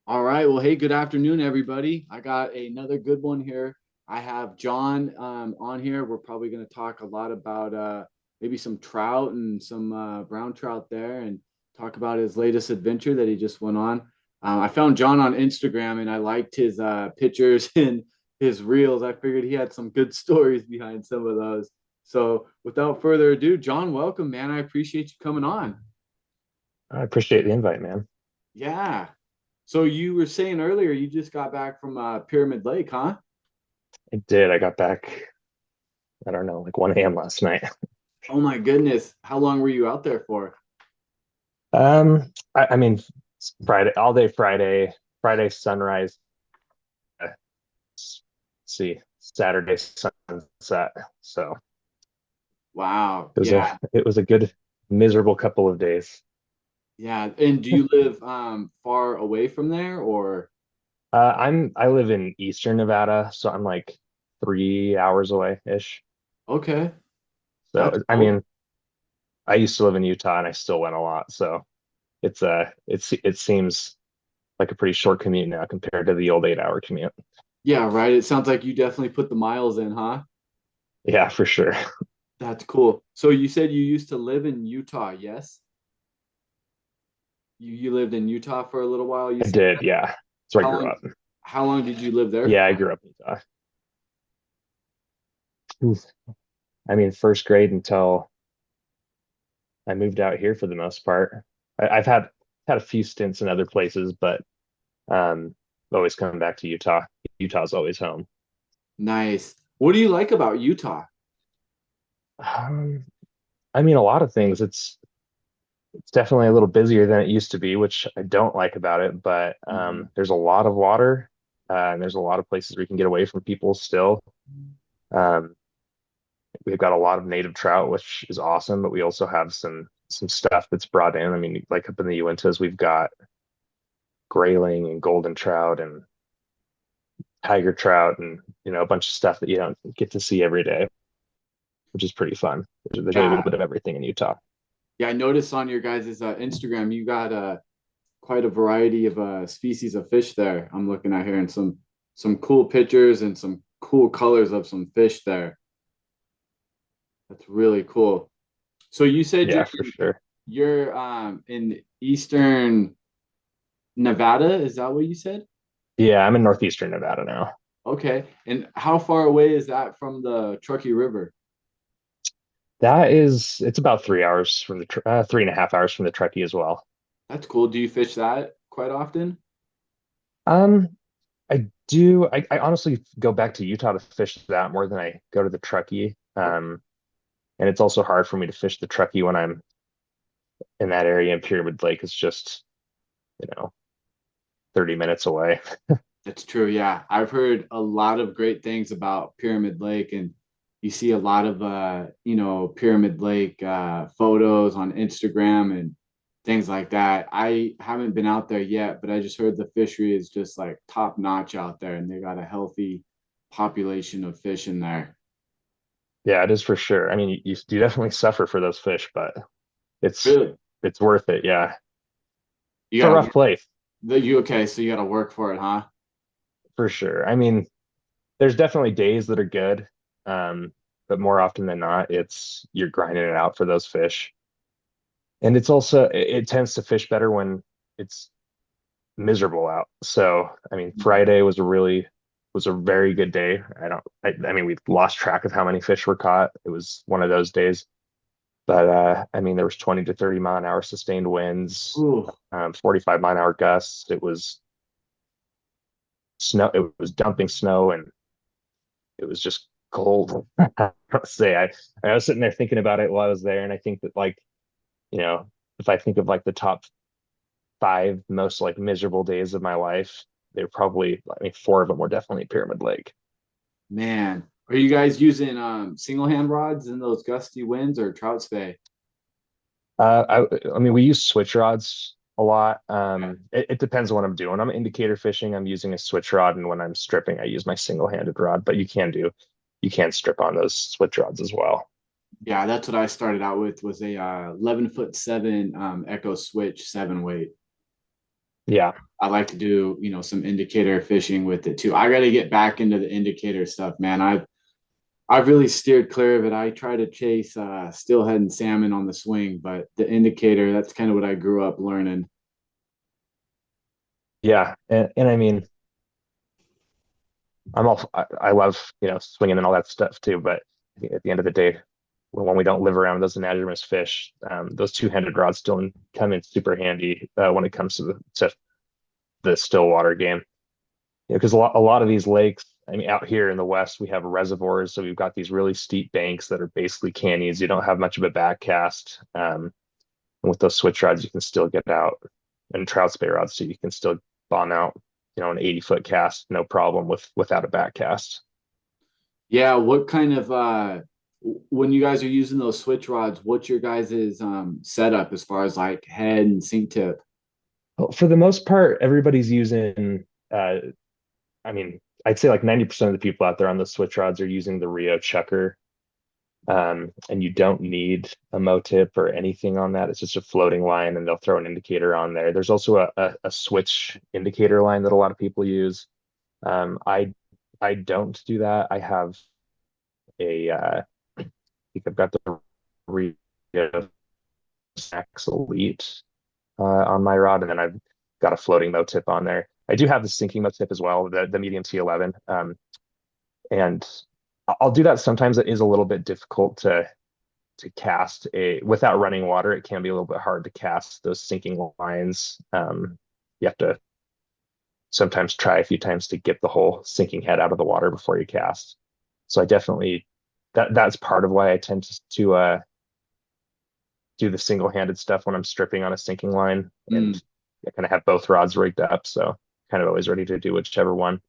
All right. Well, hey, good afternoon, everybody. I got another good one here. I have John on here. We're probably going to talk a lot about maybe some trout and some brown trout there and talk about his latest adventure that he just went on. I found John on Instagram and I liked his pictures and his reels. I figured he had some good stories behind some of those. So, without further ado, John, welcome, man. I appreciate you coming on. I appreciate the invite, man. Yeah. So you were saying earlier you just got back from Pyramid Lake, huh? I did. I got back, I don't know, like 1 a.m. last night. Oh my goodness. How long were you out there for? I mean, it's Friday, all day Friday sunrise, let's see, Saturday sunset. So Wow. it was a Yeah. it was a good, miserable couple of days. Yeah. And do you live far away from there or I live in Eastern Nevada, so I'm like 3 hours away ish. okay. That's So I cool. mean, I used to live in Utah and I still went a lot. So it seems like a pretty short commute now compared to the old 8 hour commute. Yeah, right. It sounds like you definitely put the miles in, huh? Yeah, for sure. That's cool. So you said you used to live in Utah, yes? You lived in Utah for a little while, you I said? did. Yeah. That's where I How grew long up. how long did you live there Yeah, I for? grew up in Utah. Oof. I mean, first grade until I moved out here for the most part. I've had a few stints in other places, but um, always coming back to Utah. Utah's always home. Nice. What do you like about Utah? Um, I mean, a lot of things. It's definitely a little busier than it used to be, which I don't like about it. But Mhm. there's a lot of water, and there's a lot of places where you can get away from people still. Um, we've got a lot of native trout, which is awesome, but we also have some stuff that's brought in. I mean, like up in the Uintas, we've got grayling and golden trout and tiger trout and a bunch of stuff that you don't get to see every day, which is pretty fun. There's really a little Yeah. bit of everything in Utah. Yeah, I noticed on your guys' Instagram you got quite a variety of species of fish there. I'm looking at here and some cool pictures and some cool colors of some fish there. That's really cool. So you said Yeah, for sure. you're in Eastern Nevada, is that what you said? Yeah, I'm in northeastern Nevada now. Okay. And how far away is that from the Truckee River? It's about 3 hours from 3.5 hours from the Truckee as well. That's cool. Do you fish that quite often? Um, I do. I honestly go back to Utah to fish that more than I go to the Truckee. Okay. And it's also hard for me to fish the Truckee when I'm in that area in Pyramid Lake. It's just, you know, 30 minutes away. That's true. Yeah. I've heard a lot of great things about Pyramid Lake and you see a lot of Pyramid Lake photos on Instagram and things like that. I haven't been out there yet, but I just heard the fishery is just like top notch out there and they got a healthy population of fish in there. Yeah, it is for sure. I mean, you definitely suffer for those fish, but it's Really? it's worth it. Yeah. You It's a gotta rough work place you okay, so you gotta work for it, huh? for sure. I mean, there's definitely days that are good. Um, but more often than not, it's you're grinding it out for those fish. And it's also it tends to fish better when it's miserable out. So, I mean, Friday was a very good day. I mean, we lost track of how many fish were caught. It was one of those days. But I mean, there was 20 to 30 mile an hour sustained winds, Ooh, 45 mile an hour gusts. It was snow. It was dumping snow, and it was just cold. I don't say I was sitting there thinking about it while I was there, and I think that you know, if I think of like the top five most like miserable days of my life, they're probably, I mean, four of them were definitely Pyramid Lake. man. Are you guys using single hand rods in those gusty winds or trout spay? I mean, we use switch rods a lot. Okay. It depends on what I'm doing. I'm indicator fishing. I'm using a switch rod, and when I'm stripping, I use my single-handed rod. But you can strip on those switch rods as well. Yeah, that's what I started out with was a 11 foot 7 Echo Switch 7 weight. Yeah. I like to do, some indicator fishing with it too. I got to get back into the indicator stuff, man. I've really steered clear of it. I try to chase steelhead and salmon on the swing, but the indicator, that's kind of what I grew up learning. Yeah. And I mean, I love, swinging and all that stuff too. But at the end of the day, when we don't live around those anadromous fish, those two-handed rods still come in super handy when it comes to the still water game. Because a lot of these lakes, I mean, out here in the West, we have reservoirs. So we've got these really steep banks that are basically canyons. You don't have much of a back cast. And with those switch rods, you can still get out, and trout spay rods, so you can still bomb out, an 80-foot cast, no problem without a back cast. Yeah, what kind of when you guys are using those switch rods, what's your guys' setup as far as like head and sink tip? Well, for the most part, everybody's using, I mean, I'd say like 90% of the people out there on the switch rods are using the Rio Chucker. And you don't need a motip or anything on that. It's just a floating line, and they'll throw an indicator on there. There's also a switch indicator line that a lot of people use. I don't do that. I have I think I've got the Rio Max Elite on my rod, and then I've got a floating motip on there. I do have the sinking motip as well, the medium T11. And I'll do that sometimes. It is a little bit difficult to cast without running water. It can be a little bit hard to cast those sinking lines. You have to sometimes try a few times to get the whole sinking head out of the water before you cast. So I definitely that's part of why I tend to do the single-handed stuff when I'm stripping on a sinking line, Mm, and I kind of have both rods rigged up, so kind of always ready to do whichever one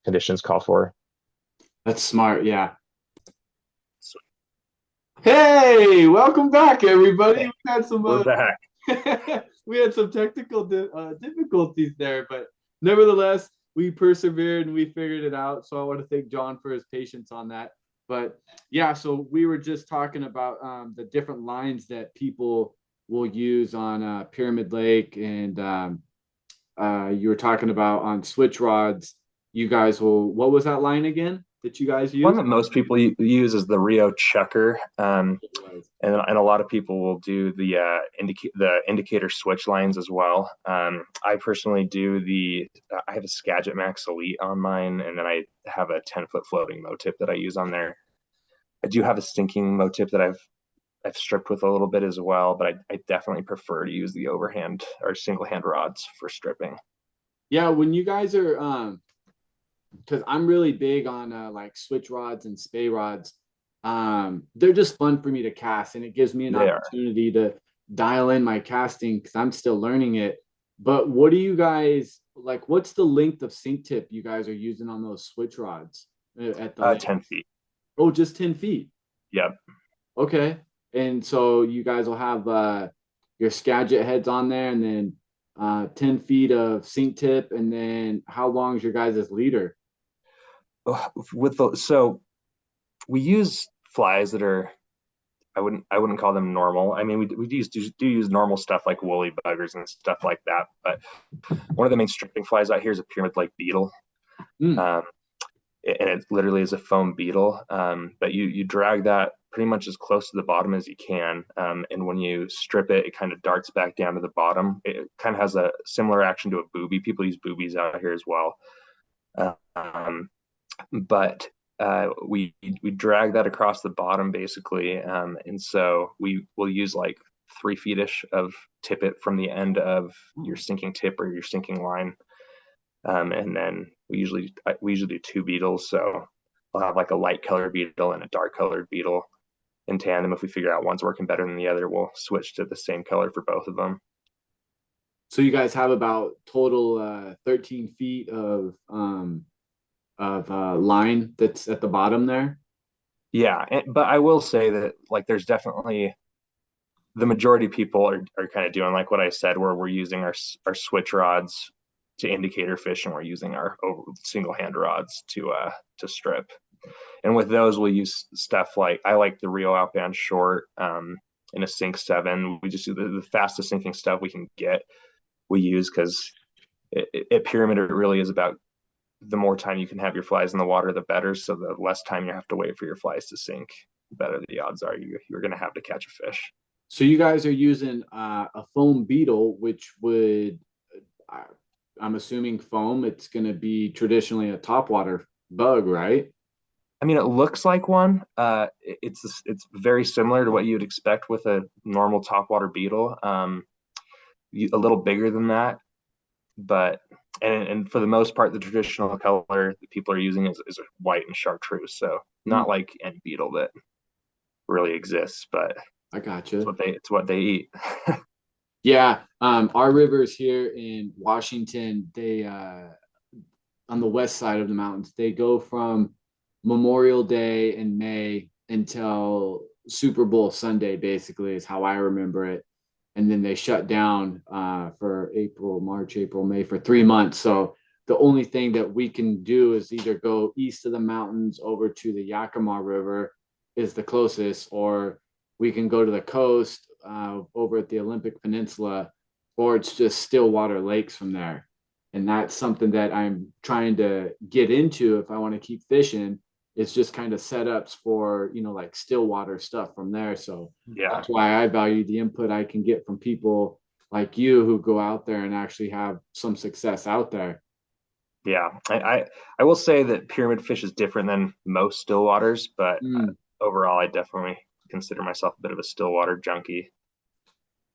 conditions call for. that's smart. Yeah. Hey, welcome back, everybody. Okay, We had some we're back. we had some technical difficulties there, but nevertheless, we persevered and we figured it out. So I want to thank John for his patience on that. But yeah, so we were just talking about the different lines that people will use on Pyramid Lake, and you were talking about on switch rods. You guys will. What was that line again that you guys One use? that most people use is the Rio Chucker, and a lot of people will do the indicator switch lines as well. I personally do I have a Skagit Max Elite on mine, and then I have a 10-foot floating motip that I use on there. I do have a sinking motip that I've stripped with a little bit as well, but I definitely prefer to use the overhand or single hand rods for stripping. Yeah, when you guys are because I'm really big on like switch rods and spay rods. They're just fun for me to cast, and it gives me an They are. opportunity to dial in my casting because I'm still learning it. But what do you guys like? What's the length of sink tip you guys are using on those switch rods at the lake? 10 feet. Oh, just 10 feet. Yep. Okay. And so you guys will have your Skagit heads on there, and then 10 feet of sink tip, and then how long is your guys' leader? So we use flies that are I wouldn't call them normal. I mean, we do use normal stuff like woolly buggers and stuff like that. But one of the main stripping flies out here is a pyramid like beetle, Mm. um, and it literally is a foam beetle. But you drag that pretty much as close to the bottom as you can, and when you strip it, it kind of darts back down to the bottom. It kind of has a similar action to a booby. People use boobies out here as well. Um, but we drag that across the bottom basically, and so we will use like 3 feet ish of tippet from the end of your sinking tip or your sinking line, and then we usually do two beetles, so we'll have like a light colored beetle and a dark colored beetle in tandem. If we figure out one's working better than the other, we'll switch to the same color for both of them. So you guys have about total 13 feet of line that's at the bottom there. Yeah, but I will say that like there's definitely the majority of people are kind of doing like what I said, where we're using our switch rods to indicator fish, and we're using our single hand rods to strip. And with those, we'll use stuff like I like the Rio Outbound Short in a Sink 7. We just do the fastest sinking stuff we can get. We use because At Pyramid, it really is about the more time you can have your flies in the water, the better. So the less time you have to wait for your flies to sink, the better the odds are you're going to have to catch a fish. So you guys are using a foam beetle, which would, uh, I'm assuming foam. It's going to be traditionally a topwater bug, right? I mean, it looks like one. It's very similar to what you'd expect with a normal topwater beetle. A little bigger than that, but and for the most part, the traditional color that people are using is white and chartreuse. So Mm, not like any beetle that really exists, but I gotcha. it's what they eat. Yeah, our rivers here in Washington, they on the west side of the mountains, they go from Memorial Day in May until Super Bowl Sunday, basically, is how I remember it. And then they shut down for March, April, May for 3 months. So the only thing that we can do is either go east of the mountains over to the Yakima River is the closest, or we can go to the coast over at the Olympic Peninsula, or it's just Stillwater Lakes from there. And that's something that I'm trying to get into if I want to keep fishing. It's just kind of setups for, like Stillwater stuff from there. So Yeah, that's why I value the input I can get from people like you who go out there and actually have some success out there. yeah. I will say that pyramid fish is different than most still waters, but Mm. overall, I definitely consider myself a bit of a stillwater junkie.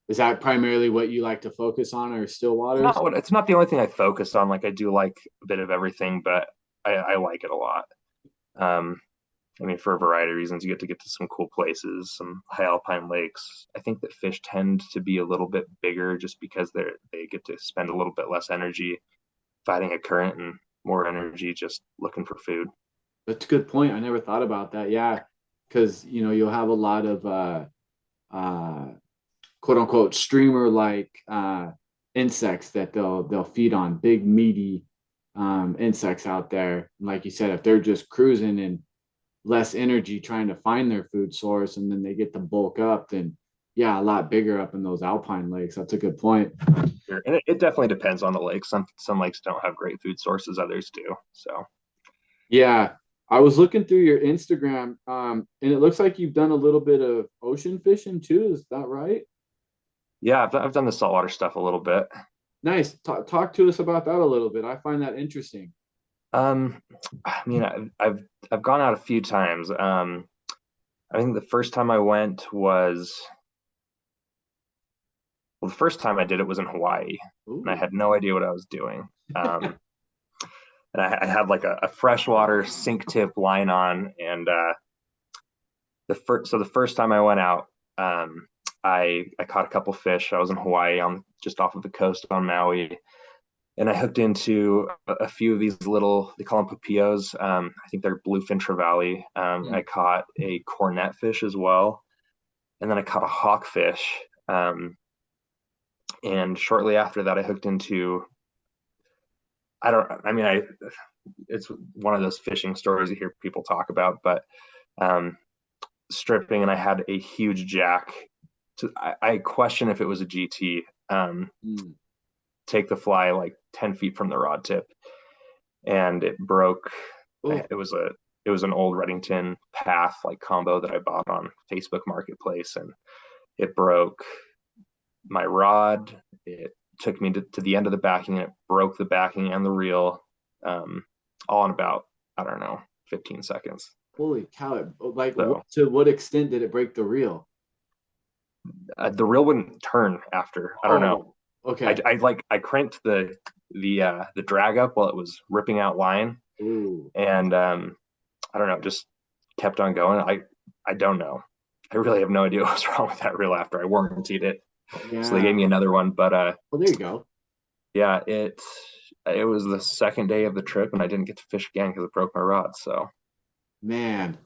Is that primarily what you like to focus on, or still waters? It's not the only thing I focus on. Like I do like a bit of everything, but I like it a lot. Um, I mean, for a variety of reasons, you get to some cool places, some high alpine lakes. I think that fish tend to be a little bit bigger just because they get to spend a little bit less energy fighting a current and more energy just looking for food. That's a good point. I never thought about that. Yeah, because you'll have a lot of uh, quote unquote streamer like insects that they'll feed on, big meaty insects out there. And like you said, if they're just cruising and less energy trying to find their food source, and then they get to bulk up, then yeah, a lot bigger up in those alpine lakes. That's a good point. Sure. And it definitely depends on the lake. Some lakes don't have great food sources, others do. So Yeah, I was looking through your Instagram, and it looks like you've done a little bit of ocean fishing too. Is that right? yeah, I've done the saltwater stuff a little bit. Nice. Talk to us about that a little bit. I find that interesting. Um, I mean, I've gone out a few times. I think the first time I went was well, the first time I did it was in Hawaii, and I Ooh. had no idea what I was doing. Um, and I had like a freshwater sink tip line on, and the first time I went out, I caught a couple fish. I was in Hawaii on just off of the coast on Maui, and I hooked into a few of these little, they call them papillos. I think they're bluefin trevally. I Mm. caught a cornet fish as well, and then I caught a hawkfish. And shortly after that, I hooked into, I don't, I mean, I, it's one of those fishing stories you hear people talk about, but um, stripping, and I had a huge jack. I question if it was a GT. Mm. Take the fly like 10 feet from the rod tip, and it broke. Oh, It was an old Reddington Path like combo that I bought on Facebook Marketplace, and it broke my rod. It took me to the end of the backing, and it broke the backing and the reel, all in about, I don't know, 15 seconds. holy cow. Like, So to what extent did it break the reel? the reel wouldn't turn after. I don't know. Oh, okay. I cranked the drag up while it was ripping out line, Ooh, and I don't know, just kept on going. I don't know. I really have no idea what was wrong with that reel after I warrantied it. So they yeah. gave me another one, but Well, there you go. yeah, it was the second day of the trip, and I didn't get to fish again because it broke my rod. So Man.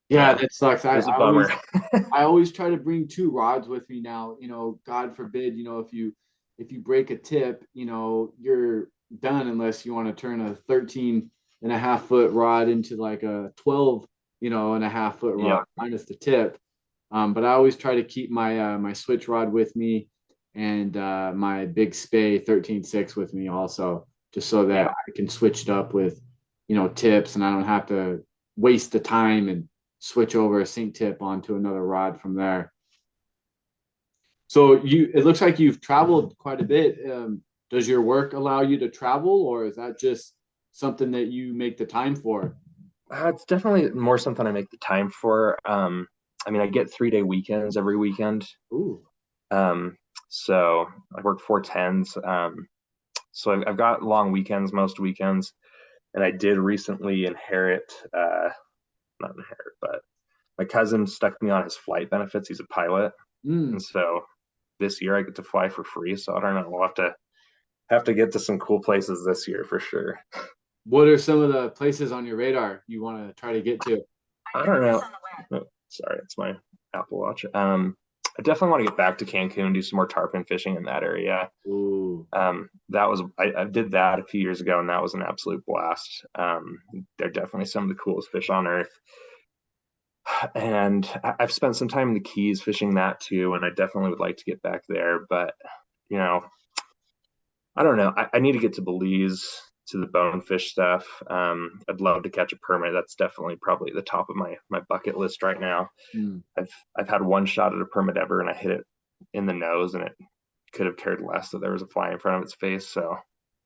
Yeah, yeah, that sucks. it I, was a I bummer. always I always try to bring two rods with me now. God forbid, if you break a tip, you're done unless you want to turn a 13.5 foot rod into like a 12, and a half foot rod Yeah, minus the tip. But I always try to keep my switch rod with me. and my big Spey 13.6 with me also, just so that Yeah. I can switch it up with, tips, and I don't have to waste the time and switch over a sink tip onto another rod from there. So it looks like you've traveled quite a bit. Does your work allow you to travel, or is that just something that you make the time for? It's definitely more something I make the time for. I mean, I get 3-day weekends every weekend. Ooh. Um, so I work 4 10s. So I've got long weekends most weekends, and I did recently inherit, not inherit, but my cousin stuck me on his flight benefits. He's a pilot, Mm. and so this year I get to fly for free. So I don't know. We'll have to get to some cool places this year for sure. What are some of the places on your radar you want to try to get to? I don't know. Oh, sorry, it's my Apple Watch. I definitely want to get back to Cancun, do some more tarpon fishing in that area. Ooh. That was I did that a few years ago, and that was an absolute blast. They're definitely some of the coolest fish on earth. And I've spent some time in the Keys fishing that too, and I definitely would like to get back there. But you know, I don't know. I need to get to Belize to the bonefish stuff. I'd love to catch a permit. That's definitely probably the top of my bucket list right now. Mm. I've had one shot at a permit ever, and I hit it in the nose, and it could have cared less that there was a fly in front of its face. So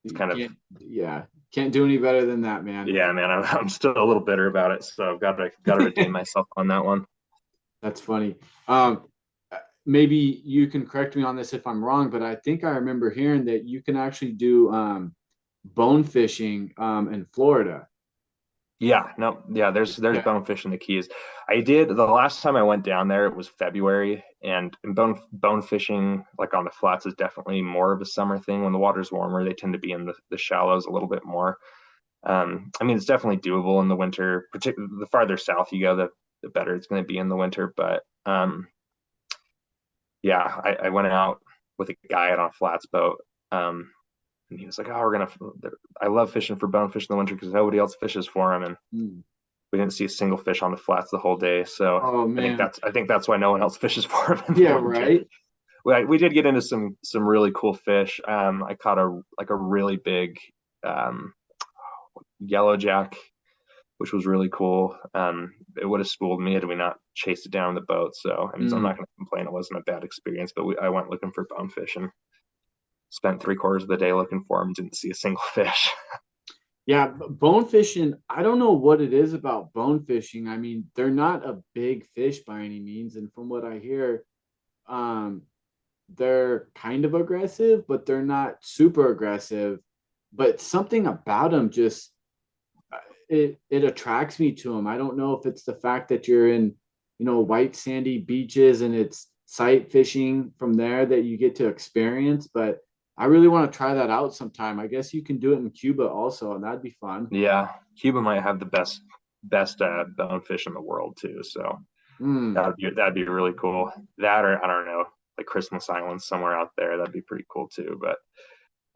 it's You kind of, can't, yeah, can't do any better than that, man. yeah, man. I'm still a little bitter about it, so I've got to redeem myself on that one. That's funny. Maybe you can correct me on this if I'm wrong, but I think I remember hearing that you can actually do bone fishing in Florida. Yeah, no, yeah. There's Yeah. bonefish in the Keys. I did the last time I went down there. It was February, and bone fishing like on the flats is definitely more of a summer thing. When the water's warmer, they tend to be in the shallows a little bit more. I mean, it's definitely doable in the winter. Particularly the farther south you go, the better it's going to be in the winter. But yeah, I went out with a guy on a flats boat. And he was like, "Oh, I love fishing for bonefish in the winter because nobody else fishes for them." And Mm. we didn't see a single fish on the flats the whole day. So Oh I think man. that's why no one else fishes for them in the Yeah, winter. right. We did get into some really cool fish. I caught a really big um, yellow jack, which was really cool. It would have spooled me had we not chased it down in the boat. So I mean, I'm Mm. not going to complain. It wasn't a bad experience, but I went looking for bonefish and spent 3/4 of the day looking for them. Didn't see a single fish. Yeah, bone fishing, I don't know what it is about bone fishing. I mean, they're not a big fish by any means, and from what I hear, um, they're kind of aggressive, but they're not super aggressive. But something about them just it attracts me to them. I don't know if it's the fact that you're in, white sandy beaches and it's sight fishing from there that you get to experience, but I really want to try that out sometime. I guess you can do it in Cuba also, and that'd be fun. Yeah, Cuba might have the best bonefish in the world too. So Mm. that'd be really cool. That or I don't know, like Christmas Island somewhere out there. That'd be pretty cool too. But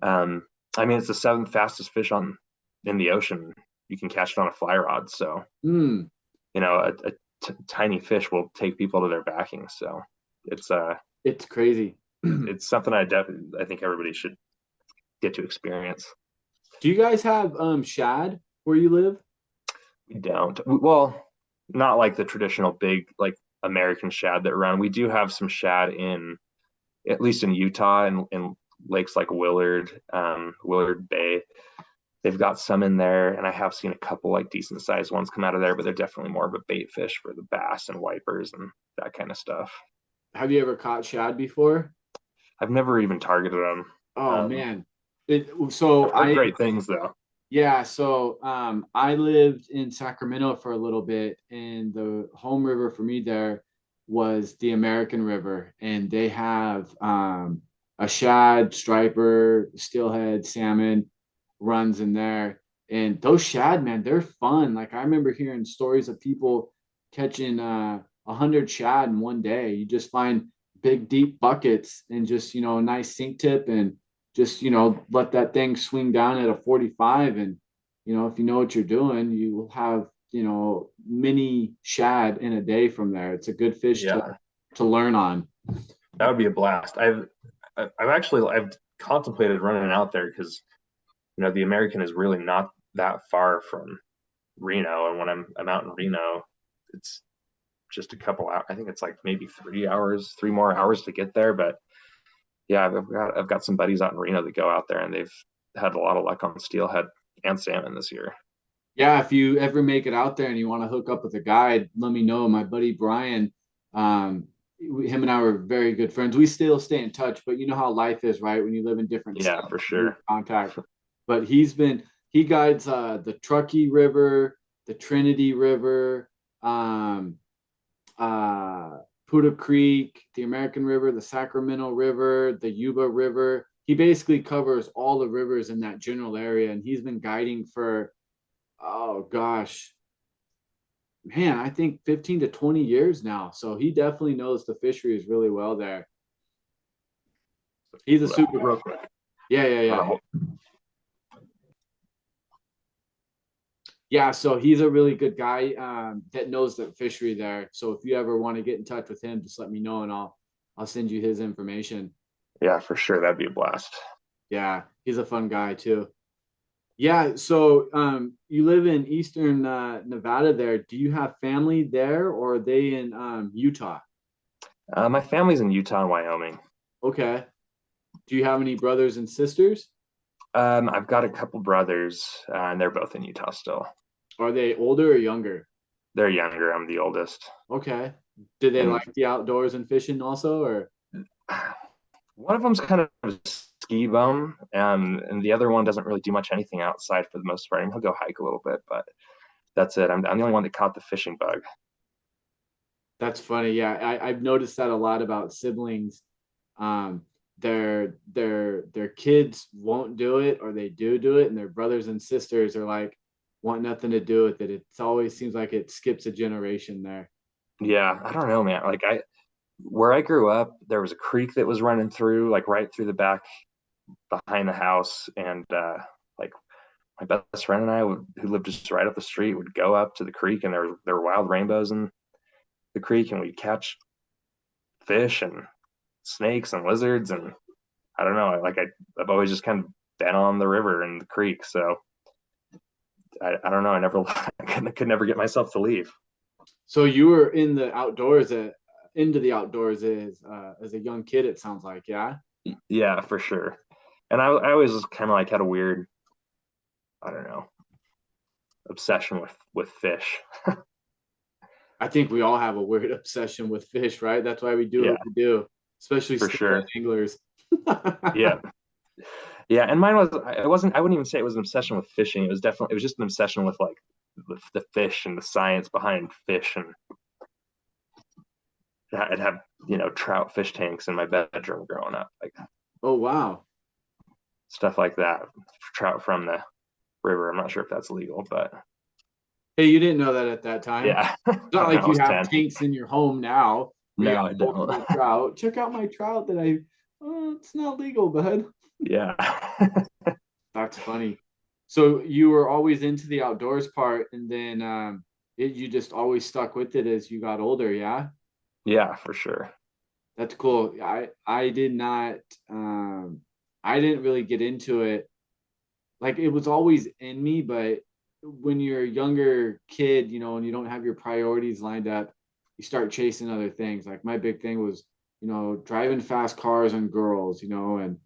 I mean, it's the seventh fastest fish on in the ocean. You can catch it on a fly rod. So Mm. tiny fish will take people to their backing. So it's It's crazy. Do it's something I think everybody should get to experience. you guys have shad where you live? We don't. Well, not like the traditional big like American shad that run. We do have some shad in at least in Utah and in lakes like Willard Bay. They've got some in there, and I have seen a couple like decent sized ones come out of there, but they're definitely more of a bait fish for the bass and wipers and that kind of stuff. Have you ever caught shad before? I've never even targeted them. Oh Um, man. So I've heard I great things though. Yeah, so I lived in Sacramento for a little bit, and the home river for me there was the American River, and they have a shad, striper, steelhead, salmon runs in there, and those shad, man, they're fun. Like I remember hearing stories of people catching 100 shad in one day. You just find big deep buckets and just a nice sink tip and just let that thing swing down at a 45, and if you know what you're doing, you will have mini shad in a day from there. It's a good fish to Yeah, learn on. that would be a blast. I've contemplated running out there because the American is really not that far from Reno, and when I'm out in Reno, it's just a couple hours. I think it's like maybe 3 hours, 3 more hours to get there. But yeah, I've got some buddies out in Reno that go out there, and they've had a lot of luck on steelhead and salmon this year. Yeah, if you ever make it out there and you want to hook up with a guide, let me know. My buddy Brian, him and I were very good friends. We still stay in touch, but you know how life is, right? When you live in different Yeah, states, for you lose sure. contact. But he guides the Truckee River, the Trinity River, um, Puda Creek, the American River, the Sacramento River, the Yuba River. He basically covers all the rivers in that general area, and he's been guiding for, oh gosh, man, I think 15 to 20 years now. So he definitely knows the fisheries really well there. He's a super, Real quick. yeah, yeah, yeah. Yeah, so he's a really good guy that knows the fishery there. So if you ever want to get in touch with him, just let me know and I'll send you his information. Yeah, for sure. That'd be a blast. Yeah, he's a fun guy too. Yeah, so you live in Eastern Nevada there. Do you have family there or are they in Utah? My family's in Utah and Wyoming. Okay. Do you have any brothers and sisters? I've got a couple brothers, and they're both in Utah still. Are they older or younger? They're younger. I'm the oldest. Okay. Do they And like the outdoors and fishing also, or? one of them's kind of a ski bum, and the other one doesn't really do much anything outside for the most part. I mean, he'll go hike a little bit, but that's it. I'm the only one that caught the fishing bug. That's funny. Yeah, I've noticed that a lot about siblings. Um, their kids won't do it, or they do it, and their brothers and sisters are like want nothing to do with it. It always seems like it skips a generation there. Yeah, I don't know, man. Like where I grew up, there was a creek that was running through, like right through the back behind the house, and like my best friend and I, who lived just right up the street, would go up to the creek, and there were wild rainbows in the creek, and we'd catch fish and snakes and lizards, and I don't know, I've always just kind of been on the river and the creek, so I don't know, I never I could never get myself to leave. So you were in the outdoors, into the outdoors as a young kid. It sounds like, yeah. Yeah, for sure. And I always kind of like had a weird, I don't know, obsession with fish. I think we all have a weird obsession with fish, right? That's why we do Yeah, what we do, especially for steelhead sure. anglers. Yeah. Yeah, and mine was I wouldn't even say it was an obsession with fishing. It was just an obsession with like the fish and the science behind fish, and I'd have, trout fish tanks in my bedroom growing up, like Oh wow. stuff like that. Trout from the river. I'm not sure if that's legal, but Hey, you didn't know that at that time. yeah. It's not When like I you was have 10. tanks in your home now where you No, have I don't. multiple trout. Check out my trout that I, oh, it's not legal, bud. Yeah. That's funny. So you were always into the outdoors part, and then you just always stuck with it as you got older, yeah? Yeah, for sure. That's cool. I did not I didn't really get into it. Like it was always in me, but when you're a younger kid, and you don't have your priorities lined up, you start chasing other things. Like my big thing was, driving fast cars and girls, and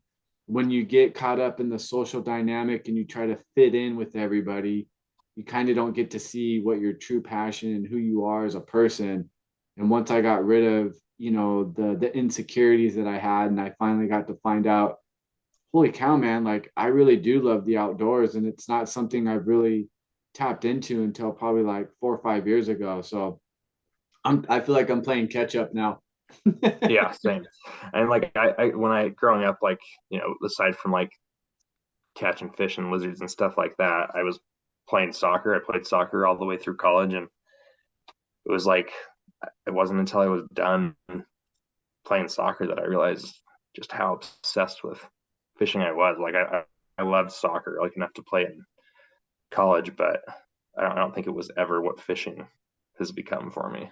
when you get caught up in the social dynamic and you try to fit in with everybody, you kind of don't get to see what your true passion and who you are as a person. And once I got rid of, the insecurities that I had, and I finally got to find out, holy cow, man, like I really do love the outdoors, and it's not something I've really tapped into until probably like 4 or 5 years ago. So I feel like I'm playing catch up now. Yeah, same. And like I when I growing up, like, aside from like catching fish and lizards and stuff like that, I was playing soccer. I played soccer all the way through college, and it was like it wasn't until I was done playing soccer that I realized just how obsessed with fishing I was. Like I loved soccer like enough to play in college, but I don't think it was ever what fishing has become for me.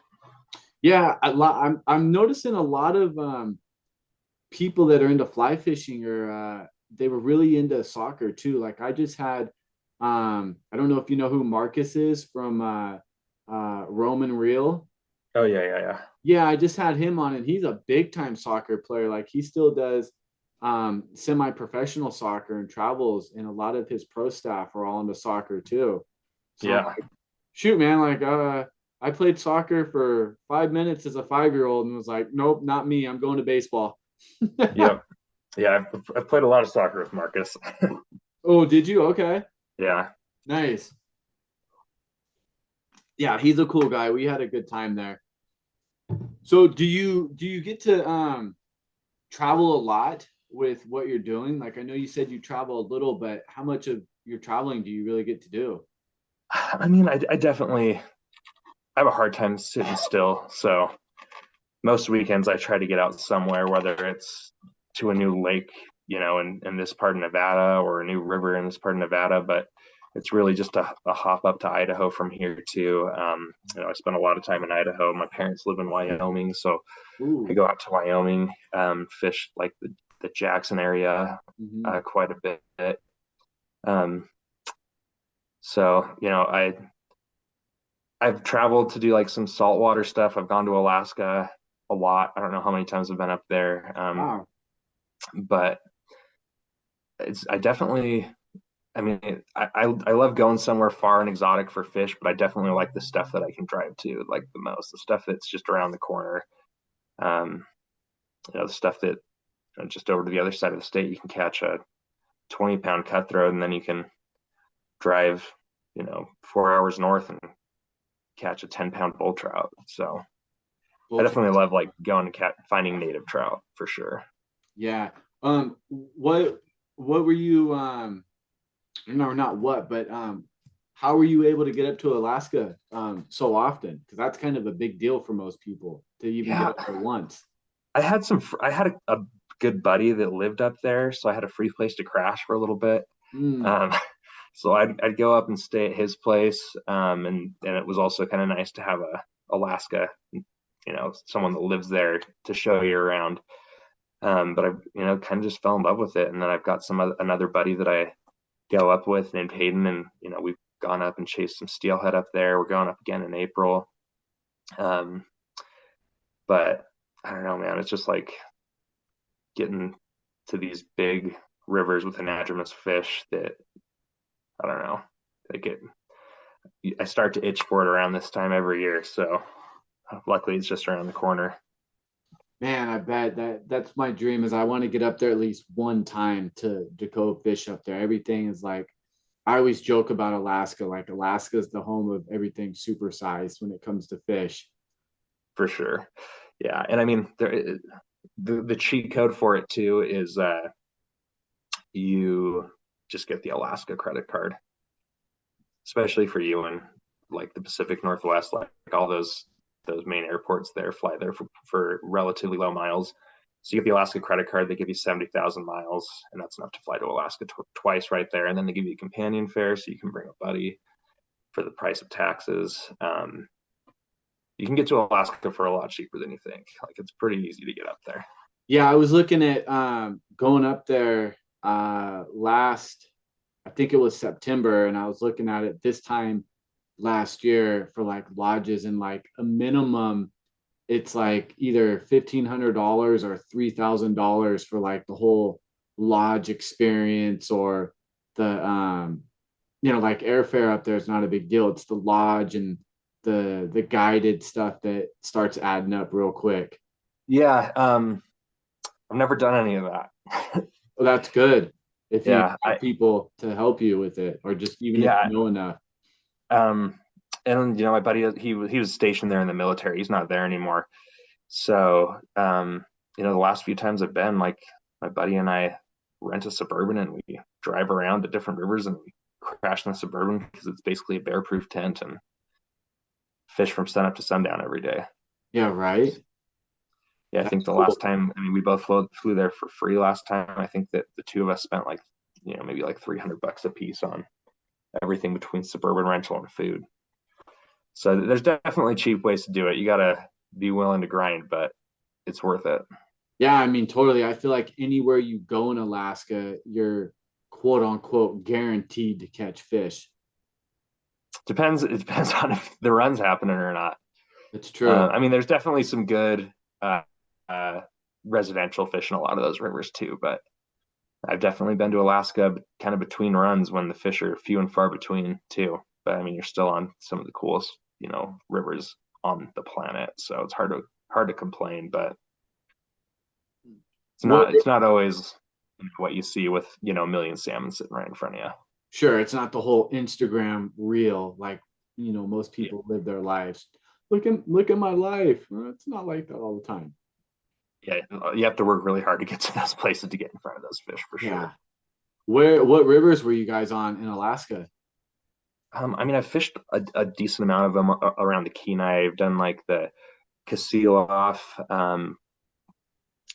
Yeah, I'm noticing a lot of people that are into fly fishing are they were really into soccer too. Like I just had I don't know if you know who Marcus is from Roman Reel. Oh yeah, yeah, yeah. Yeah, I just had him on, and he's a big time soccer player. Like he still does semi-professional soccer and travels, and a lot of his pro staff are all into soccer too. So I'm Yeah. like, shoot, man, like I played soccer for 5 minutes as a 5-year-old and was like, nope, not me. I'm going to baseball. Yep. Yeah, I've played a lot of soccer with Marcus. Oh, did you? Okay. Yeah. Nice. Yeah, he's a cool guy. We had a good time there. So do you get to travel a lot with what you're doing? Like I know you said you travel a little, but how much of your traveling do you really get to do? I mean, I definitely I have a hard time sitting still. So most weekends I try to get out somewhere, whether it's to a new lake, in this part of Nevada or a new river in this part of Nevada. But it's really just a hop up to Idaho from here too. I spent a lot of time in Idaho. My parents live in Wyoming, so I Ooh. go out to Wyoming, fish like the Jackson area Hmm. quite a bit. Um, so I've traveled to do like some saltwater stuff. I've gone to Alaska a lot. I don't know how many times I've been up there, Wow. but I definitely. I mean, I love going somewhere far and exotic for fish, but I definitely like the stuff that I can drive to like the most. The stuff that's just around the corner. Um, the stuff that just over to the other side of the state, you can catch a 20-pound cutthroat, and then you can drive, 4 hours north and catch a 10-pound bull trout. So I Bull definitely trout. love like going and finding native trout for sure. Yeah. What were you no, not what, but how were you able to get up to Alaska so often? Because that's kind of a big deal for most people to even get Yeah, up there once. I had a good buddy that lived up there, so I had a free place to crash for a little bit. Mm. Um, so I'd go up and stay at his place, and it was also kind of nice to have a Alaska, someone that lives there to show you around. But I, kind of just fell in love with it, and then I've got another buddy that I go up with named Hayden, and we've gone up and chased some steelhead up there. We're going up again in April. Um, but I don't know, man. It's just like getting to these big rivers with anadromous fish that I don't know. I start to itch for it around this time every year. So luckily, it's just around the corner. Man, I bet that's my dream is I want to get up there at least one time to go fish up there. Everything is like I always joke about Alaska, like Alaska is the home of everything supersized when it comes to fish. For sure. Yeah, and I mean, the cheat code for it too is you just get the Alaska credit card, especially for you in like the Pacific Northwest, like all those main airports there fly there for relatively low miles. So you get the Alaska credit card, they give you 70,000 miles, and that's enough to fly to Alaska twice right there. And then they give you a companion fare so you can bring a buddy for the price of taxes. You can get to Alaska for a lot cheaper than you think. Like it's pretty easy to get up there. Yeah, I was looking at going up there last I think it was September, and I was looking at it this time last year for like lodges and like a minimum it's like either $1,500 or $3,000 for like the whole lodge experience or the like airfare up there is not a big deal. It's the lodge and the guided stuff that starts adding up real quick. Yeah, I've never done any of that. Well, that's good if you Yeah, have people to help you with it, or just even if yeah, you know enough. um, and my buddy, he was stationed there in the military. He's not there anymore. So, the last few times I've been, like my buddy and I rent a Suburban and we drive around to different rivers and we crash in the Suburban because it's basically a bear-proof tent and fish from sunup to sundown every day. Yeah, right. Yeah, I That's think the cool. last time, I mean, we both flew there for free last time. I think that the two of us spent like, maybe like $300 a piece on everything between Suburban rental and food. So there's definitely cheap ways to do it. You got to be willing to grind, but it's worth it. Yeah, I mean, totally. I feel like anywhere you go in Alaska, you're quote unquote guaranteed to catch fish. Depends. It depends on if the run's happening or not. It's true. I mean, there's definitely some good uh, uh, residential fish in a lot of those rivers too. But I've definitely been to Alaska, kind of between runs when the fish are few and far between too. But I mean, you're still on some of the coolest, rivers on the planet, so it's hard to complain. But it's What? not always what you see with a million salmon sitting right in front of you. Sure, it's not the whole Instagram reel like most Yeah, people live their lives. Look at my life. It's not like that all the time. yeah, you have to work really hard to get to those places to get in front of those fish for Yeah. sure. What rivers were you guys on in Alaska? I mean, I've fished a decent amount of them around the Kenai. I've done like the Kasilof,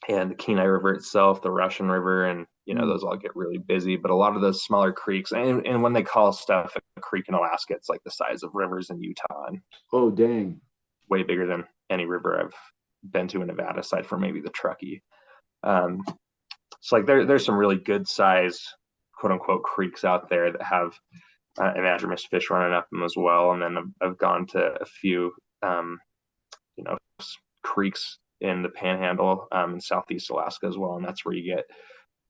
and the Kenai River itself, the Russian River, and Mm. those all get really busy. But a lot of those smaller creeks, and when they call stuff a creek in Alaska, it's like the size of rivers in Utah and Oh, dang. way bigger than any river I've been to in Nevada, aside from maybe the Truckee. Um, so like there's some really good size quote unquote creeks out there that have anadromous fish running up them as well. And then I've gone to a few you know creeks in the Panhandle in Southeast Alaska as well, and that's where you get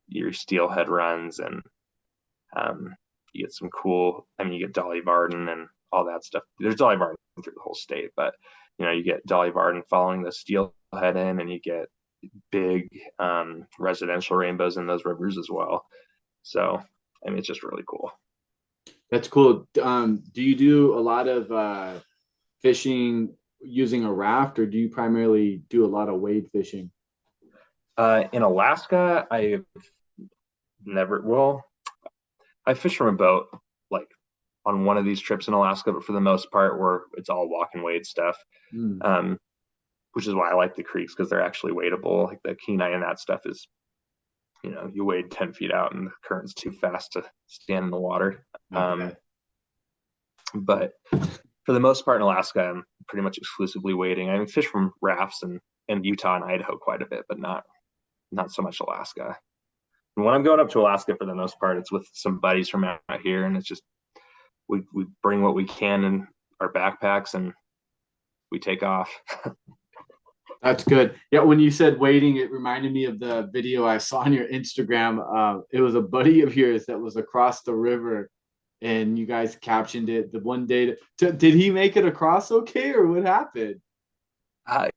your steelhead runs and um, you get some cool. I mean, you get Dolly Varden and all that stuff. There's Dolly Varden through the whole state, but you get Dolly Varden following the steelhead in, and you get big residential rainbows in those rivers as well. So, I mean, it's just really cool. That's cool. Do you do a lot of fishing using a raft, or do you primarily do a lot of wade fishing? In Alaska, I've never, well, I fish from a boat like on one of these trips in Alaska, but for the most part, where it's all walk and wade stuff. Mm, Um, which is why I like the creeks because they're actually wadeable. Like the Kenai and that stuff is, you wade 10 feet out and the current's too fast to stand in the water. I Um, bet. but for the most part in Alaska, I'm pretty much exclusively wading. I mean, fish from rafts and Utah and Idaho quite a bit, but not so much Alaska. And when I'm going up to Alaska, for the most part, it's with some buddies from out here, and it's just we bring what we can in our backpacks and we take off. That's good. Yeah, when you said waiting, it reminded me of the video I saw on your Instagram. It was a buddy of yours that was across the river, and you guys captioned it the one day. Did he make it across okay, or what happened? Uh,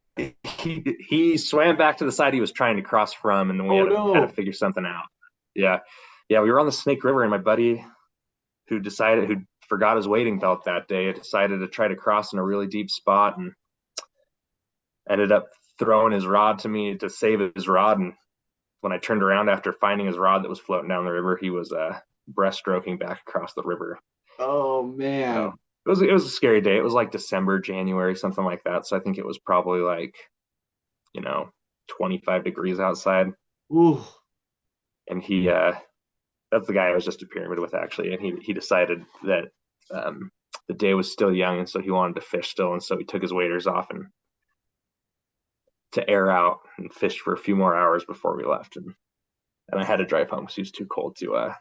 he swam back to the side he was trying to cross from, and then we Oh had to no! figure something out. Yeah, yeah, we were on the Snake River, and my buddy who forgot his wading belt that day decided to try to cross in a really deep spot and ended up throwing his rod to me to save his rod. And when I turned around after finding his rod that was floating down the river, he was breaststroking back across the river. Oh So man! it was a scary day. It was like December, January, something like that. So I think it was probably like you know 25 degrees outside, Ooh, and that's the guy I was just a pyramid with actually, and he decided that the day was still young, and so he wanted to fish still, and so he took his waders off and to air out and fished for a few more hours before we left, and I had to drive home because he was too cold to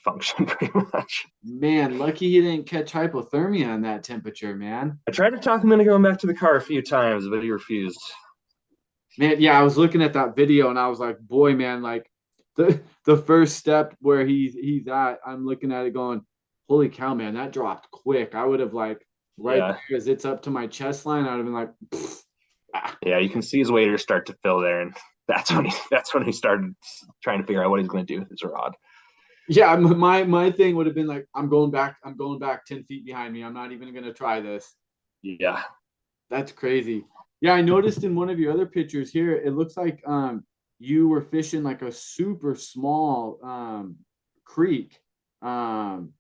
function pretty much. man, lucky he didn't catch hypothermia on that temperature, man. I tried to talk him into going back to the car a few times, but he refused. Man, yeah, I was looking at that video and I was like, boy, man, like the first step where he's at, I'm looking at it going, holy cow, man, that dropped quick. I would have like right Yeah, there as it's up to my chest line, I would have been like, ah. yeah, you can see his waders start to fill there, and that's when he started trying to figure out what he's going to do with his rod. Yeah, my thing would have been like, I'm going back 10 feet behind me. I'm not even gonna try this. Yeah, That's crazy. Yeah, I noticed in one of your other pictures here, it looks like you were fishing like a super small creek. Um